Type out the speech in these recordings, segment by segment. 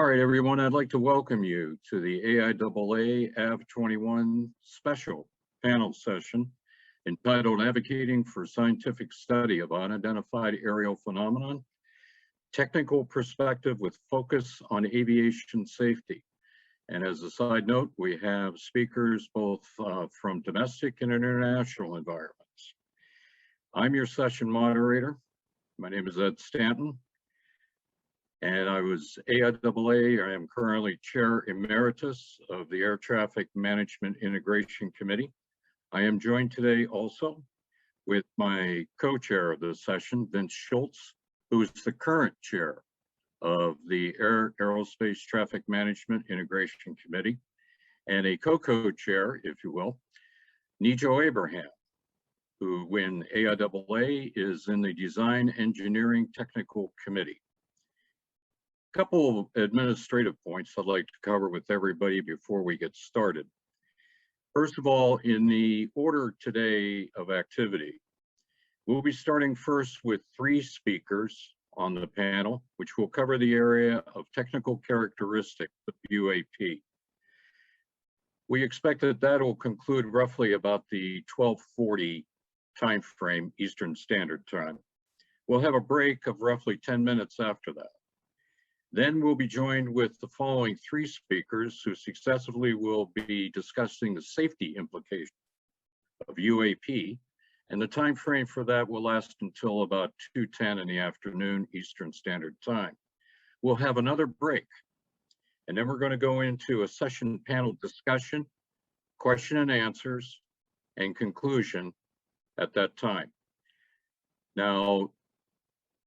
All right, everyone, I'd like to welcome you to the AIAA AV21 special panel session entitled Advocating for Scientific Study of Unidentified Aerial Phenomenon, Technical Perspective with Focus on Aviation Safety. And as a side note, we have speakers both from domestic and international environments. I'm your session moderator. My name is Ed Stanton. And I was AIAA. I am currently Chair Emeritus of the Air Traffic Management Integration Committee. I am joined today also with my co-chair of the session, Vince Schultz, who is the current chair of the Aerospace Traffic Management Integration Committee, and a co-chair, if you will, Nijo Abraham, who in AIAA is in the Design Engineering Technical Committee. Couple of administrative points I'd like to cover with everybody before we get started. First of all, in the order today of activity, we'll be starting first with 3 speakers on the panel, which will cover the area of technical characteristics of UAP. We expect that that will conclude roughly about the 12:40 time frame, Eastern Standard Time. We'll have a break of roughly 10 minutes after that. Then we'll be joined with the following 3 speakers who successively will be discussing the safety implications of UAP, and the time frame for that will last until about 2:10 in the afternoon, Eastern Standard Time. We'll have another break, and then we're going to go into a session panel discussion, question and answers, and conclusion at that time. Now,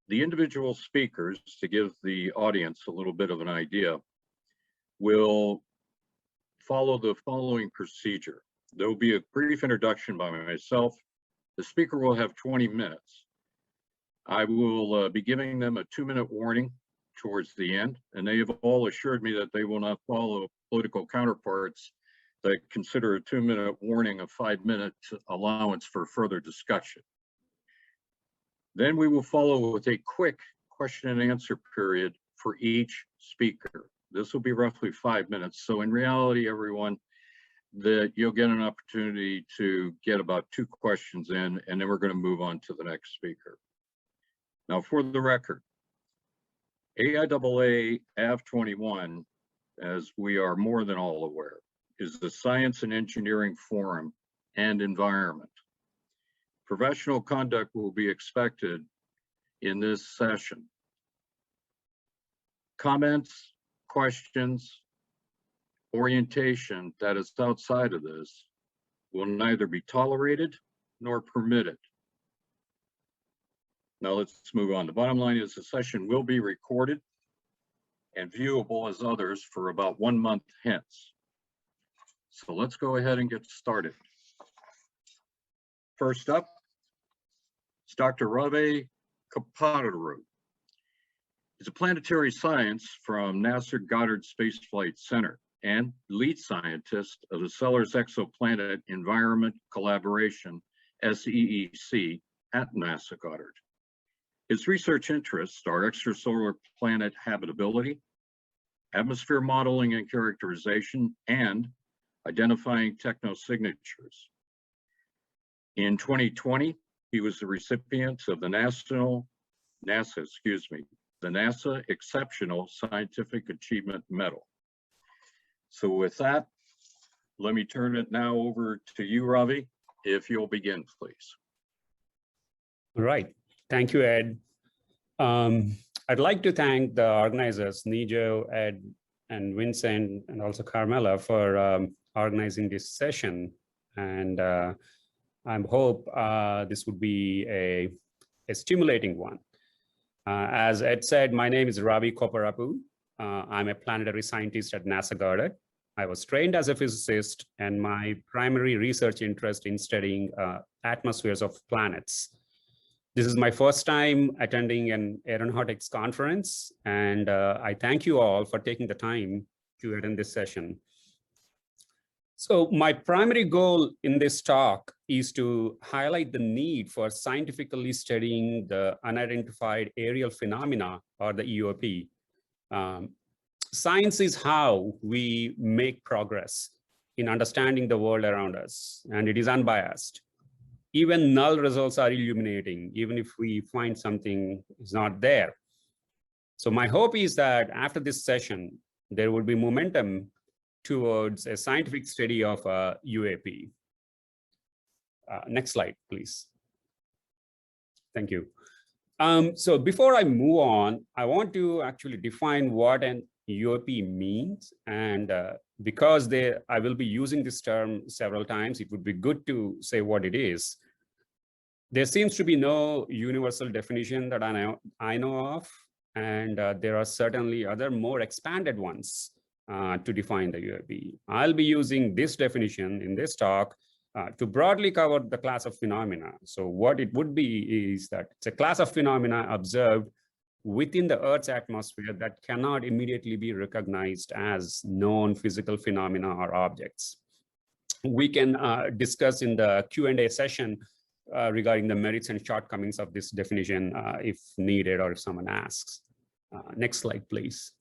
the individual speakers, to give the audience a little bit of an idea, will follow the following procedure. There will be a brief introduction by myself. The speaker will have 20 minutes. I will be giving them a 2-minute warning towards the end, and they have all assured me that they will not follow political counterparts that consider a 2-minute warning a 5-minute allowance for further discussion. Then we will follow with a quick question and answer period for each speaker. This will be roughly 5 minutes. So in reality, everyone, that you'll get an opportunity to get about 2 questions in, and then we're going to move on to the next speaker. Now, for the record, AIAA AV21, as we are more than all aware, is the Science and Engineering Forum and Environment. Professional conduct will be expected in this session. Comments, questions, orientation that is outside of this will neither be tolerated nor permitted. Now let's move on. The bottom line is the session will be recorded and viewable as others for about 1 month hence. So let's go ahead and get started. First up is Dr. Ravi Kopperapu. He's a planetary science from NASA Goddard Space Flight Center and lead scientist of the Sellers Exoplanet Environment Collaboration, SEEC, at NASA Goddard. His research interests are extrasolar planet habitability, atmosphere modeling and characterization, and identifying technosignatures. In 2020, he was the recipient of the NASA Exceptional Scientific Achievement Medal. So with that, let me turn it now over to you, Ravi, if you'll begin, please. All right. Thank you, Ed. I'd like to thank the organizers, Nijo, Ed, and Vincent, and also Carmela for organizing this session. And I hope this would be a stimulating one. As Ed said, my name is Ravi Kopperapu. I'm a planetary scientist at NASA Goddard. I was trained as a physicist, and my primary research interest in studying atmospheres of planets. This is my first time attending an aeronautics conference, and I thank you all for taking the time to attend this session. So my primary goal in this talk is to highlight the need for scientifically studying the unidentified aerial phenomena, or the UAP. science is how we make progress in understanding the world around us, and it is unbiased. Even null results are illuminating, even if we find something is not there. So my hope is that after this session, there will be momentum towards a scientific study of UAP. Next slide, please. Thank you. So before I move on, I want to actually define what an UAP means. And because I will be using this term several times, it would be good to say what it is. There seems to be no universal definition that I know of. And there are certainly other more expanded ones to define the UAP. I'll be using this definition in this talk to broadly cover the class of phenomena. So what it would be is that it's a class of phenomena observed within the Earth's atmosphere that cannot immediately be recognized as known physical phenomena or objects. We can discuss in the Q&A session regarding the merits and shortcomings of this definition if needed or if someone asks. Next slide, please.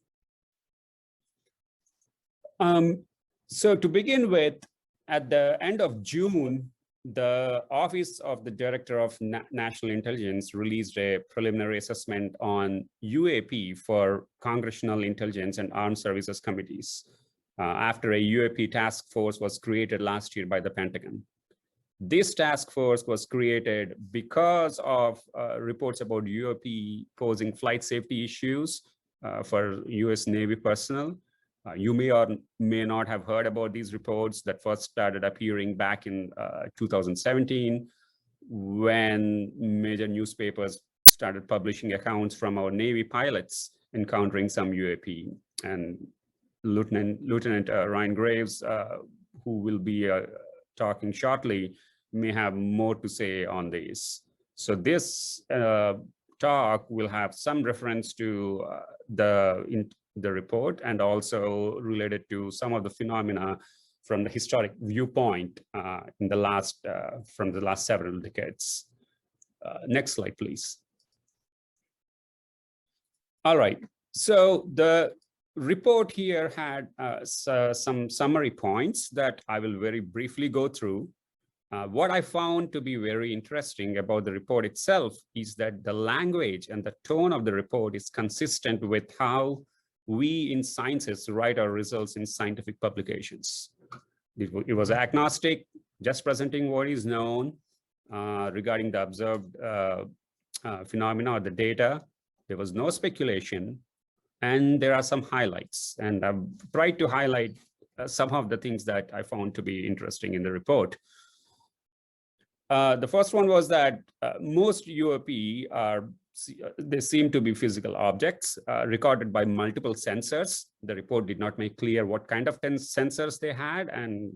So to begin with, at the end of June, the Office of the Director of National Intelligence released a preliminary assessment on UAP for Congressional Intelligence and Armed Services Committees after a UAP task force was created last year by the Pentagon. This task force was created because of reports about UAP posing flight safety issues for US Navy personnel. You may or may not have heard about these reports that first started appearing back in 2017 when major newspapers started publishing accounts from our Navy pilots encountering some UAP. And Lieutenant Ryan Graves, who will be talking shortly, may have more to say on this. So this talk will have some reference to the report and also related to some of the phenomena from the historic viewpoint in the last from the last several decades. Next slide, please. All right, so the report here had some summary points that I will very briefly go through. What I found to be very interesting about the report itself is that the language and the tone of the report is consistent with how we in sciences write our results in scientific publications. It was agnostic, just presenting what is known regarding the observed phenomena or the data. There was no speculation, and there are some highlights. And I've tried to highlight some of the things that I found to be interesting in the report. The first one was that most UAP they seem to be physical objects recorded by multiple sensors. The report did not make clear what kind of sensors they had and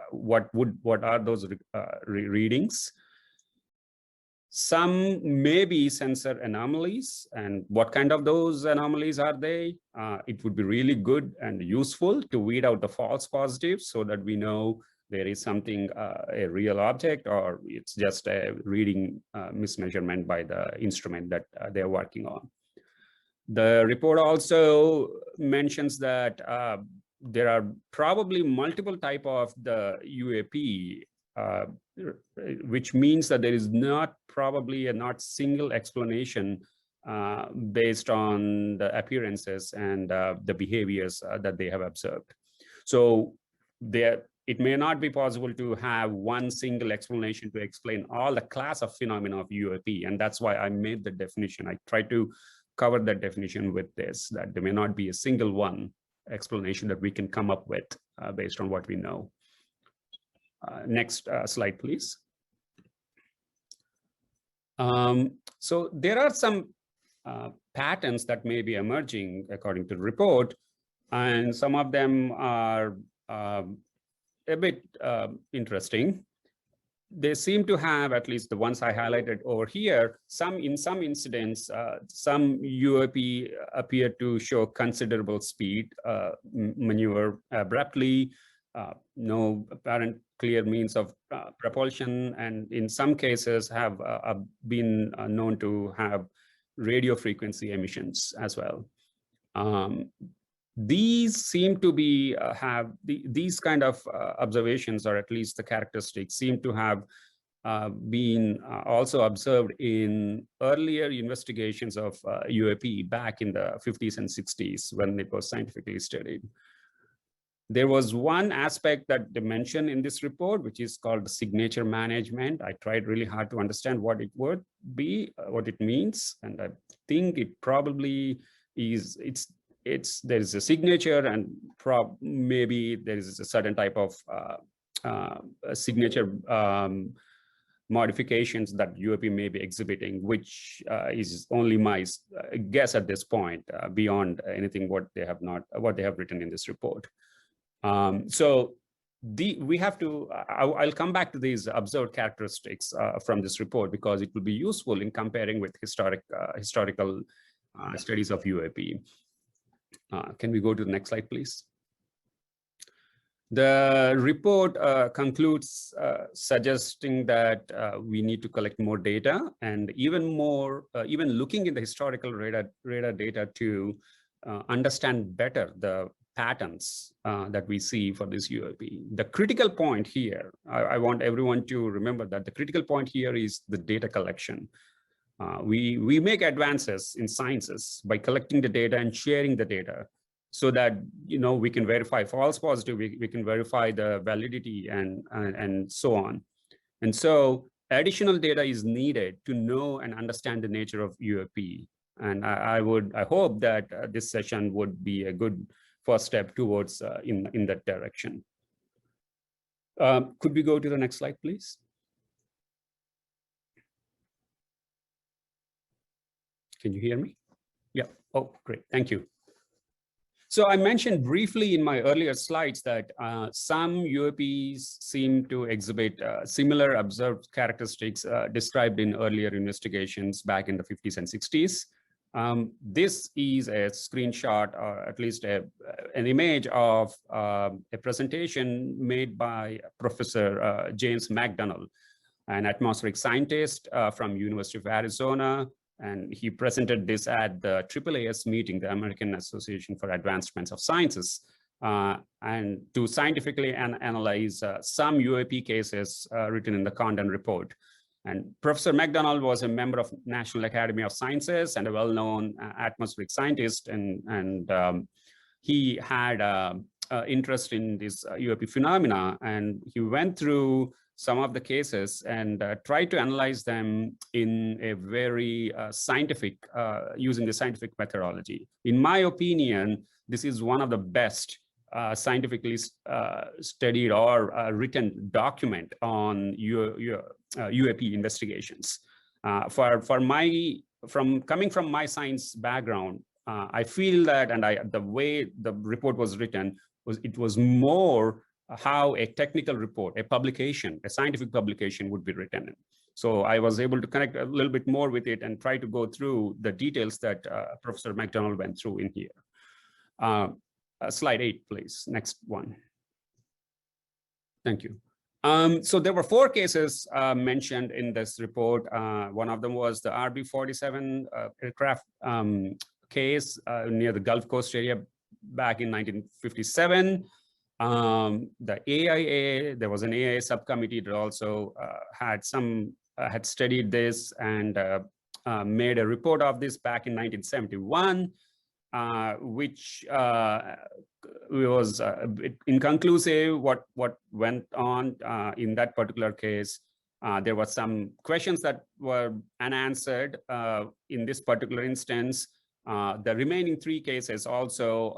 what are those readings. Some may be sensor anomalies, and what kind of those anomalies are they? It would be really good and useful to weed out the false positives so that we know there is something, a real object, or it's just a reading mismeasurement by the instrument that they're working on. The report also mentions that there are probably multiple types of the UAP, which means that there is not probably a single explanation based on the appearances and the behaviors that they have observed. So it may not be possible to have one single explanation to explain all the class of phenomena of UAP. And that's why I made the definition. I tried to cover that definition with this, that there may not be a single one explanation that we can come up with based on what we know. Next slide, please. So there are some patterns that may be emerging according to the report, and some of them are a bit interesting. They seem to have, at least the ones I highlighted over here, in some incidents, some UAP appear to show considerable speed, maneuver abruptly, no apparent clear means of propulsion, and in some cases have been known to have radio frequency emissions as well. these seem to be these kind of observations, or at least the characteristics, seem to have been also observed in earlier investigations of UAP back in the 50s and 60s when it was scientifically studied. There was one aspect that they mentioned in this report, which is called signature management. I tried really hard to understand what it would be, what it means, and I think it probably is. There is a signature, and maybe there is a certain type of signature modifications that UAP may be exhibiting, which is only my guess at this point, beyond anything what they have written in this report. So we have to, I'll come back to these observed characteristics from this report, because it will be useful in comparing with historical studies of UAP. Can we go to the next slide, please? The report concludes suggesting that we need to collect more data, and even looking in the historical radar data to understand better the patterns that we see for this UAP. The critical point here, I want everyone to remember that the critical point here is the data collection. We make advances in sciences by collecting the data and sharing the data, so that we can verify false positive, we can verify the validity and so on. And so additional data is needed to know and understand the nature of UAP. And I hope that this session would be a good first step towards in that direction. Could we go to the next slide, please? Can you hear me? Yeah. Oh, great. Thank you. So I mentioned briefly in my earlier slides that some UAPs seem to exhibit similar observed characteristics described in earlier investigations back in the 50s and 60s. This is a screenshot, or at least an image of a presentation made by Professor James McDonnell, an atmospheric scientist from University of Arizona. And he presented this at the AAAS meeting, the American Association for Advancements of Sciences, and to scientifically analyze some UAP cases written in the Condon report. And Professor McDonnell was a member of National Academy of Sciences and a well-known atmospheric scientist, and he had interest in this UAP phenomena, and he went through some of the cases and tried to analyze them in a very scientific, using the scientific methodology. In my opinion, this is one of the best scientifically studied or written document on UAP investigations. Coming from my science background, I feel that, and the way the report was written, it was more how a technical report, a publication, a scientific publication would be written. So I was able to connect a little bit more with it and try to go through the details that Professor McDonnell went through in here. Slide 8, please. Next one. Thank you. So there were 4 cases mentioned in this report. One of them was the RB-47 aircraft case near the Gulf Coast area back in 1957. The AIAA, there was an AIAA subcommittee that also had studied this and made a report of this back in 1971, which was inconclusive what went on in that particular case. There were some questions that were unanswered in this particular instance. The remaining 3 cases also,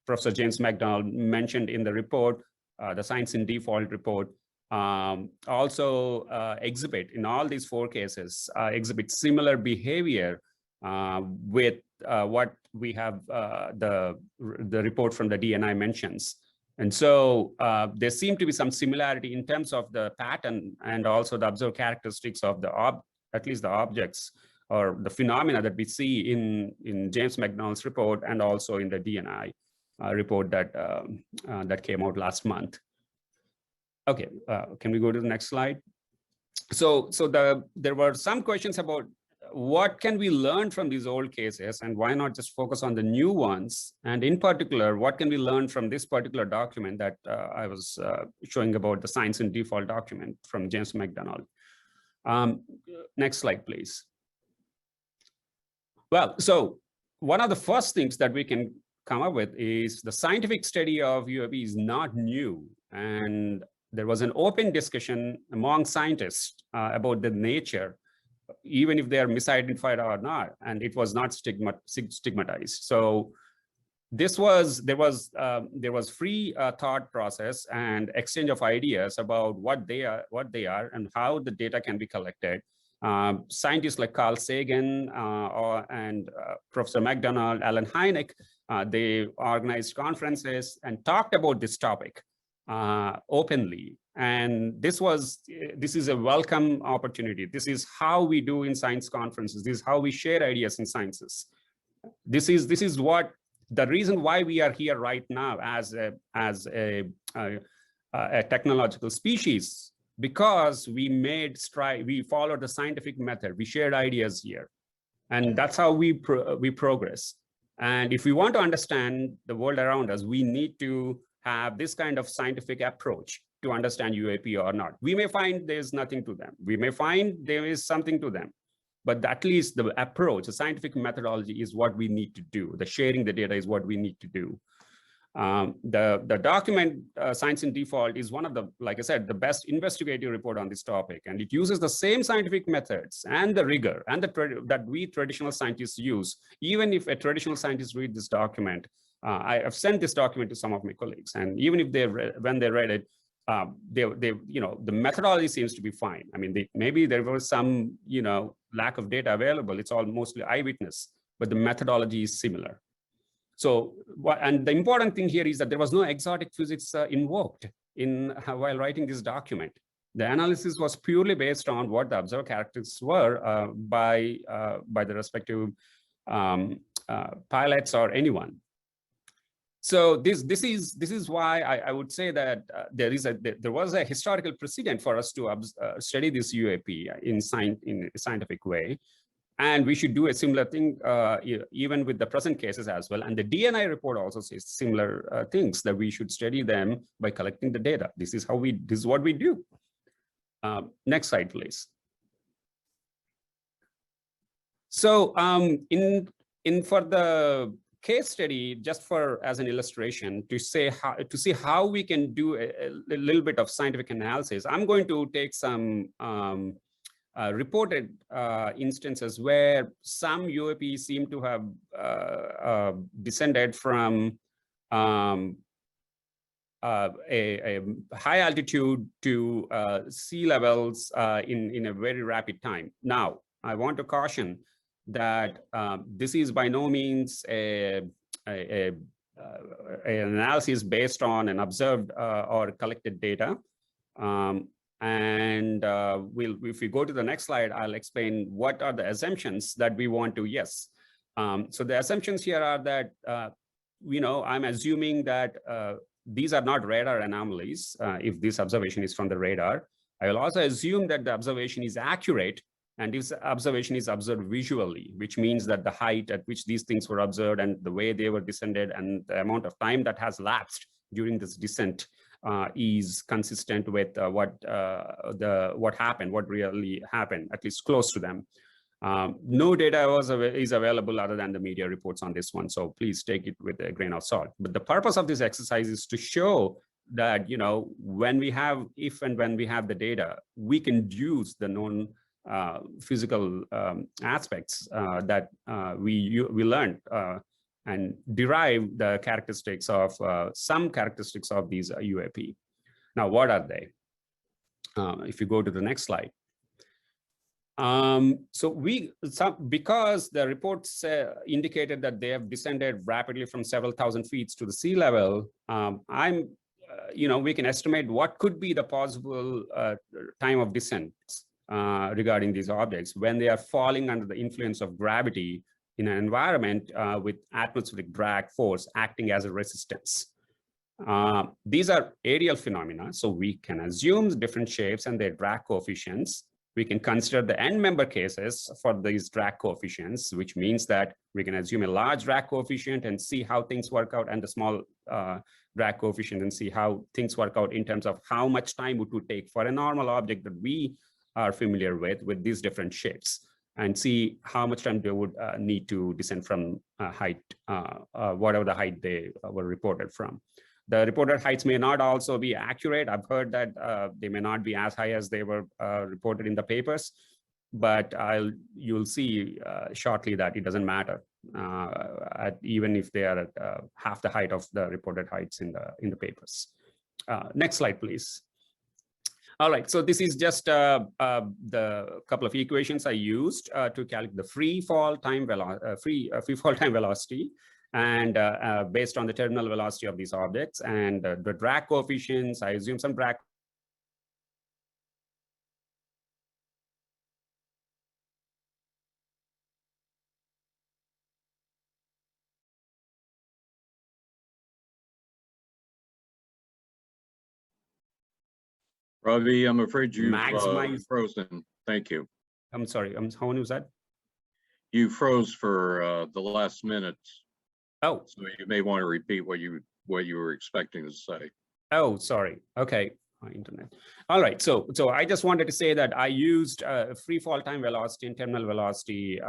Professor James McDonnell mentioned in the report, the Science in Default report, also exhibit, in all these 4 cases, exhibit similar behavior with what we have, the report from the DNI mentions. And so there seem to be some similarity in terms of the pattern and also the observed characteristics of at least the objects or the phenomena that we see in James McDonnell's report and also in the DNI report that came out last month. Okay, can we go to the next slide? So there were some questions about what can we learn from these old cases, and why not just focus on the new ones? And in particular, what can we learn from this particular document that I was showing about, the Science in Default document from James McDonald? Next slide, please. Well, so one of the first things that we can come up with is the scientific study of UAP is not new. And there was an open discussion among scientists about the nature, even if they are misidentified or not, and it was not stigmatized. So there was free thought process and exchange of ideas about what they are and how the data can be collected. Scientists like Carl Sagan and Professor McDonald, Alan Hynek, they organized conferences and talked about this topic openly. And this is a welcome opportunity. This is how we do in science conferences. This is how we share ideas in sciences. This is what the reason why we are here right now as a technological species, because we followed the scientific method. We shared ideas here, and that's how we progress. And if we want to understand the world around us, we need to have this kind of scientific approach to understand UAP or not. We may find there's nothing to them. We may find there is something to them, but at least the approach, the scientific methodology is what we need to do. The sharing the data is what we need to do. The document Science in Default is one of the, like I said, the best investigative report on this topic, and it uses the same scientific methods and the rigor and that we traditional scientists use. Even if a traditional scientist read this document, I have sent this document to some of my colleagues, and even if when they read it, the methodology seems to be fine. I mean, maybe there was some lack of data available. It's all mostly eyewitness, but the methodology is similar. So, and the important thing here is that there was no exotic physics invoked while writing this document. The analysis was purely based on what the observed characteristics were by the respective pilots or anyone. So this is why I would say that there was a historical precedent for us to study this UAP in a scientific way. And we should do a similar thing even with the present cases as well. And the DNI report also says similar things, that we should study them by collecting the data. This is what we do. Next slide, please. So for the case study, just as an illustration to see how we can do a little bit of scientific analysis, I'm going to take some reported instances where some UAP seem to have descended from a high altitude to sea levels in a very rapid time. Now, I want to caution that this is by no means an analysis based on an observed or collected data. If we go to the next slide, I'll explain what are the assumptions that we want to so the assumptions here are that, I'm assuming that these are not radar anomalies if this observation is from the radar. I will also assume that the observation is accurate, and this observation is observed visually, which means that the height at which these things were observed and the way they were descended and the amount of time that has lapsed during this descent is consistent with what really happened, at least close to them. No data is available other than the media reports on this one, so please take it with a grain of salt. But the purpose of this exercise is to show that when we have the data, we can use the known physical aspects that we learned and derive the characteristics of some characteristics of these UAP. Now, what are they? If you go to the next slide. Because the reports indicated that they have descended rapidly from several thousand feet to the sea level, we can estimate what could be the possible time of descent regarding these objects when they are falling under the influence of gravity in an environment with atmospheric drag force acting as a resistance. These are aerial phenomena, so we can assume different shapes and their drag coefficients. we can consider the end member cases for these drag coefficients, which means that we can assume a large drag coefficient and see how things work out, and the small drag coefficient and see how things work out in terms of how much time it would take for a normal object that we are familiar with these different shapes, and see how much time they would need to descend from height, whatever the height they were reported from. The reported heights may not also be accurate. I've heard that they may not be as high as they were reported in the papers, but you'll see shortly that it doesn't matter, even if they are at half the height of the reported heights in the papers. Next slide, please. All right, so this is just the couple of equations I used to calculate the free fall time velocity, and based on the terminal velocity of these objects, and the drag coefficients. I assume some drag. Ravi, I'm afraid you've frozen. Thank you. I'm sorry, how was that? You froze for the last minute. Oh, so you may want to repeat what you were expecting to say. Oh, sorry. Okay, my internet. All right. So I just wanted to say that I used free fall time velocity and terminal velocity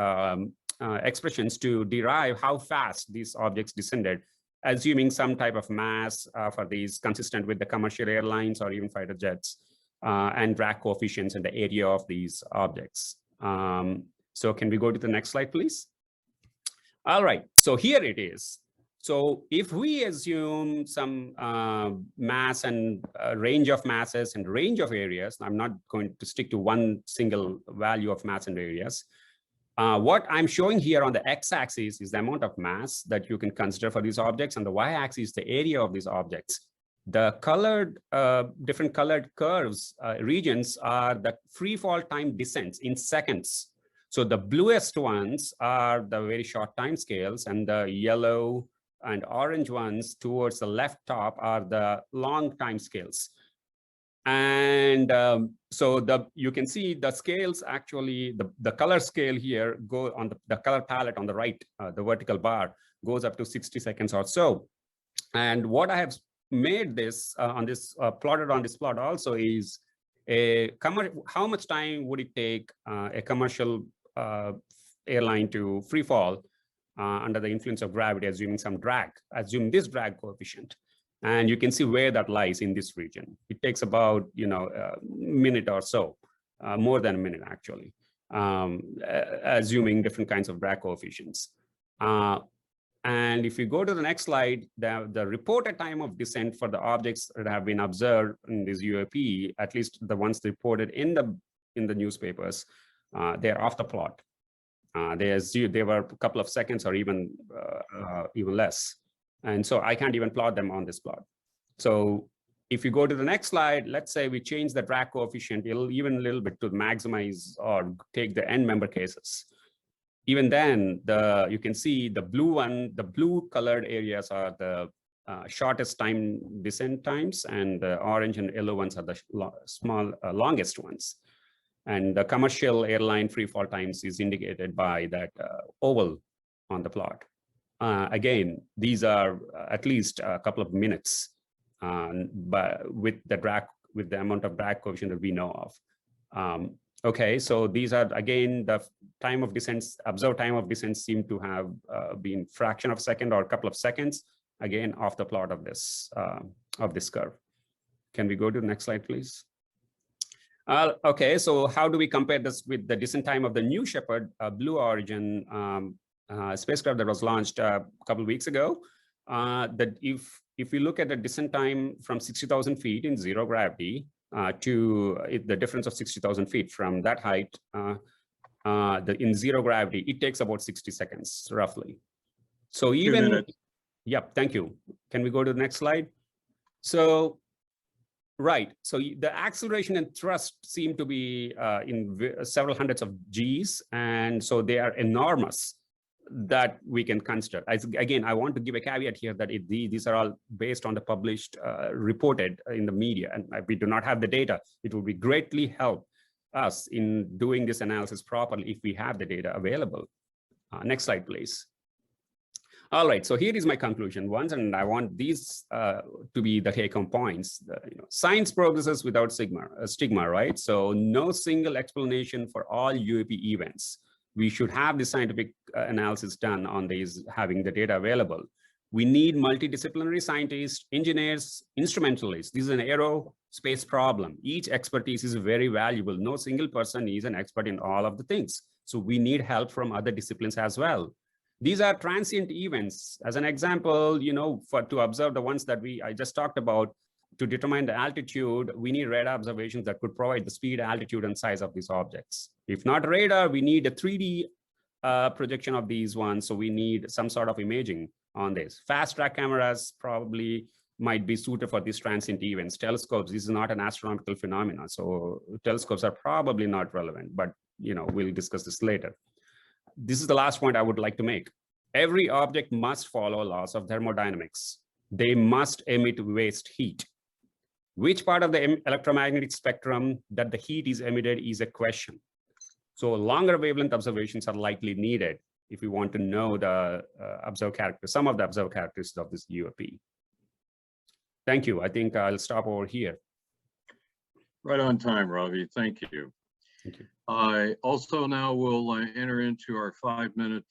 expressions to derive how fast these objects descended, assuming some type of mass for these consistent with the commercial airlines or even fighter jets, and drag coefficients and the area of these objects. So can we go to the next slide, please? All right, so here it is. So if we assume some mass and range of masses and range of areas, I'm not going to stick to one single value of mass and areas. What I'm showing here on the x-axis is the amount of mass that you can consider for these objects, and the y-axis is the area of these objects. The colored, different colored curves, regions are the free fall time descents in seconds. So the bluest ones are the very short time scales, and the yellow and orange ones towards the left top are the long time scales. And so you can see the scales actually, the color scale here go on the color palette on the right, the vertical bar goes up to 60 seconds or so. And what I have made this plotted on this plot also is how much time would it take a commercial airline to free fall under the influence of gravity, assuming some drag, assuming this drag coefficient. And you can see where that lies in this region. It takes about, a minute or so, more than a minute actually, assuming different kinds of drag coefficients. And if you go to the next slide, the reported time of descent for the objects that have been observed in this UAP, at least the ones reported in the newspapers, they're off the plot. They were a couple of seconds or even less. And so I can't even plot them on this plot. So if you go to the next slide, let's say we change the drag coefficient even a little bit to maximize or take the end member cases. Even then, you can see the blue colored areas are the shortest time descent times, and the orange and yellow ones are the longest ones. And the commercial airline free fall times is indicated by that oval on the plot. Again, these are at least a couple of minutes, but with the amount of drag coefficient that we know of. Okay, so these are again the time of descent, observed time of descent seem to have been fraction of a second or a couple of seconds, again off the plot of this curve. Can we go to the next slide, please? Okay, so how do we compare this with the descent time of the New Shepard Blue Origin spacecraft that was launched a couple of weeks ago? That if we look at the descent time from 60,000 feet in zero gravity to the difference of 60,000 feet from that height in zero gravity, it takes about 60 seconds roughly. So even, 2 minutes. Yep, thank you. Can we go to the next slide? So, right, so the acceleration and thrust seem to be in several hundreds of Gs, and so they are enormous that we can consider. Again, I want to give a caveat here that these are all based on the published, reported in the media, and we do not have the data. It would be greatly help us in doing this analysis properly if we have the data available. Next slide, please. All right, so here is my conclusion once, and I want these to be the take-home points. Science progresses without stigma, right? So no single explanation for all UAP events. We should have the scientific analysis done on these, having the data available. We need multidisciplinary scientists, engineers, instrumentalists. This is an aerospace problem. Each expertise is very valuable. No single person is an expert in all of the things. So we need help from other disciplines as well. These are transient events. As an example, to observe the ones that I just talked about, to determine the altitude, we need radar observations that could provide the speed, altitude, and size of these objects. If not radar, we need a 3D projection of these ones. So we need some sort of imaging on this. Fast track cameras probably might be suited for these transient events. Telescopes, this is not an astronomical phenomenon. So telescopes are probably not relevant, but we'll discuss this later. This is the last point I would like to make. Every object must follow laws of thermodynamics. They must emit waste heat. Which part of the electromagnetic spectrum that the heat is emitted is a question. So longer wavelength observations are likely needed if we want to know the observed characters, some of the observed characteristics of this UAP. Thank you. I think I'll stop over here. Right on time, Ravi. Thank you. Thank you. I also now will enter into our 5-minute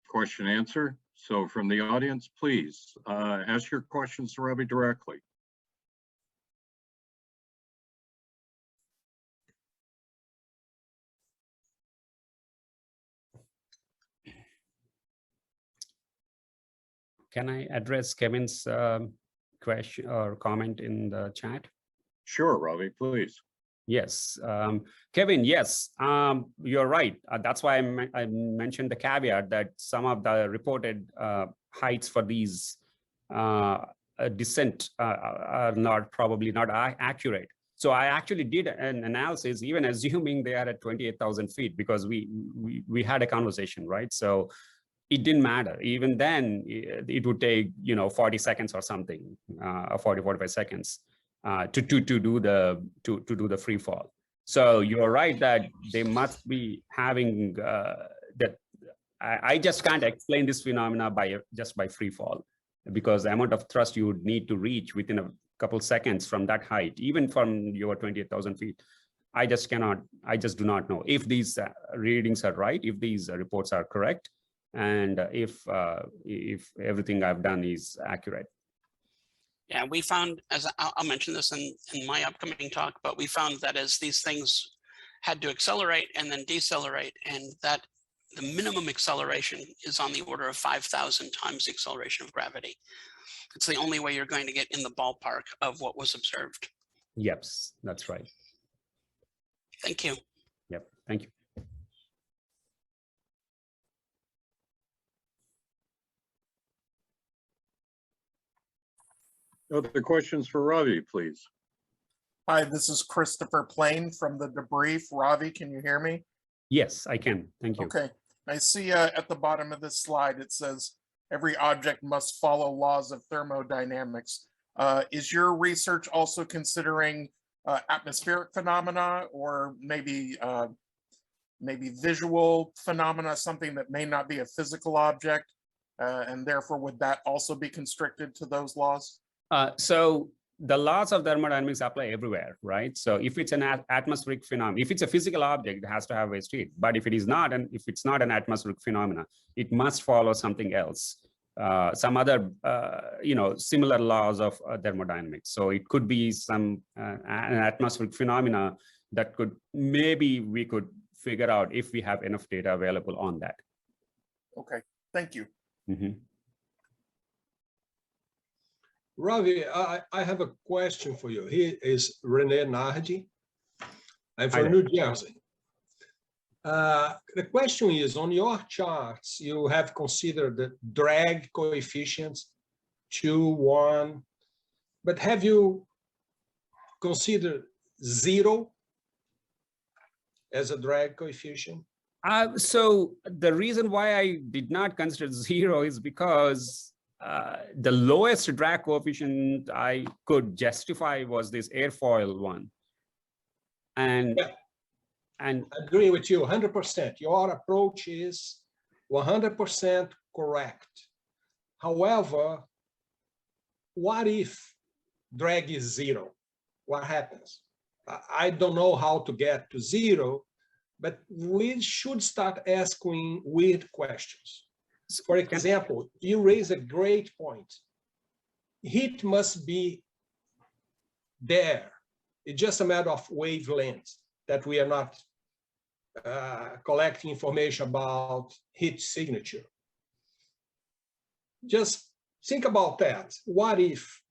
question answer. So from the audience, please ask your questions to Ravi directly. Can I address Kevin's question or comment in the chat? Sure, Ravi, please. Yes, Kevin, yes, you're right. That's why I mentioned the caveat that some of the reported heights for these descent are probably not accurate. So I actually did an analysis, even assuming they are at 28,000 feet, because we had a conversation, right? So it didn't matter. Even then, it would take 40 seconds or something, 45 seconds. To do the free fall. So you're right that they must be having that. I just can't explain this phenomena just by free fall, because the amount of thrust you would need to reach within a couple seconds from that height, even from your 28,000 feet. I just do not know if these readings are right, if these reports are correct, and if everything I've done is accurate. Yeah, we found, as I'll mention this in my upcoming talk, but we found that as these things had to accelerate and then decelerate, and that the minimum acceleration is on the order of 5,000 times the acceleration of gravity. It's the only way you're going to get in the ballpark of what was observed. Yep, that's right. Thank you. Yep, thank you. Other questions for Ravi, please. Hi, this is Christopher Plain from the debrief. Ravi, can you hear me? Yes, I can. Thank you. Okay. I see at the bottom of this slide, it says every object must follow laws of thermodynamics. Is your research also considering atmospheric phenomena, or maybe visual phenomena, something that may not be a physical object, and therefore would that also be constricted to those laws? So the laws of thermodynamics apply everywhere, right? So if it's an atmospheric phenomenon, if it's a physical object, it has to have waste heat. But if it is not, and if it's not an atmospheric phenomena, it must follow something else, some other, similar laws of thermodynamics. So it could be some an atmospheric phenomena that we could figure out if we have enough data available on that. Okay, thank you. Mm-hmm. Ravi, I have a question for you. Here is Rene Nardi. I'm from New Jersey. The question is, on your charts, you have considered the drag coefficients 2, 1, but have you considered 0 as a drag coefficient? So the reason why I did not consider 0 is because the lowest drag coefficient I could justify was this airfoil one. And, Yeah. and I agree with you 100%. Your approach is 100% correct. However, what if drag is 0? What happens? I don't know how to get to 0, but we should start asking weird questions. For example, you raise a great point. Heat must be there. It's just a matter of wavelength that we are not collecting information about heat signature. Just think about that. What if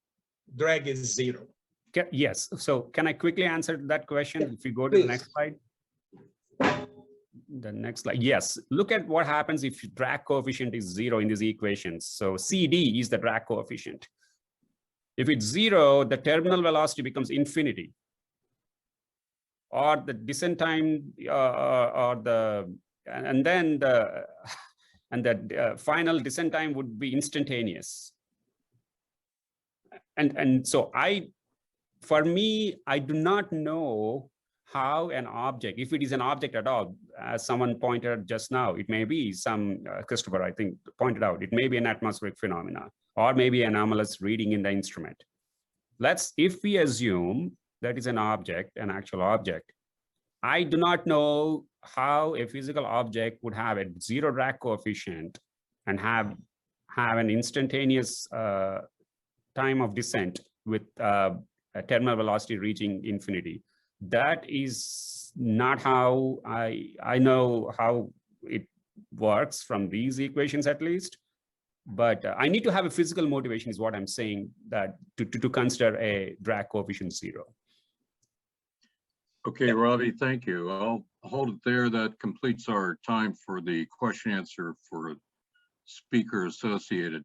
drag is 0? yes, so can I quickly answer that question? Yeah, if you go to please. the next slide. The next slide. Yes, look at what happens if drag coefficient is 0 in these equations. So CD is the drag coefficient. If it's 0, the terminal velocity becomes infinity, or the descent time, and the final descent time would be instantaneous. And so for me, I do not know how an object, if it is an object at all, as someone pointed out just now, it may be Christopher, I think, pointed out, it may be an atmospheric phenomena, or maybe anomalous reading in the instrument. If we assume that is an object, an actual object, I do not know how a physical object would have a 0 drag coefficient and have an instantaneous time of descent with a terminal velocity reaching infinity. That is not how I know how it works from these equations, at least. But I need to have a physical motivation, is what I'm saying, that to consider a drag coefficient 0. Okay, Ravi, thank you. I'll hold it there. That completes our time for the question answer for speaker associated.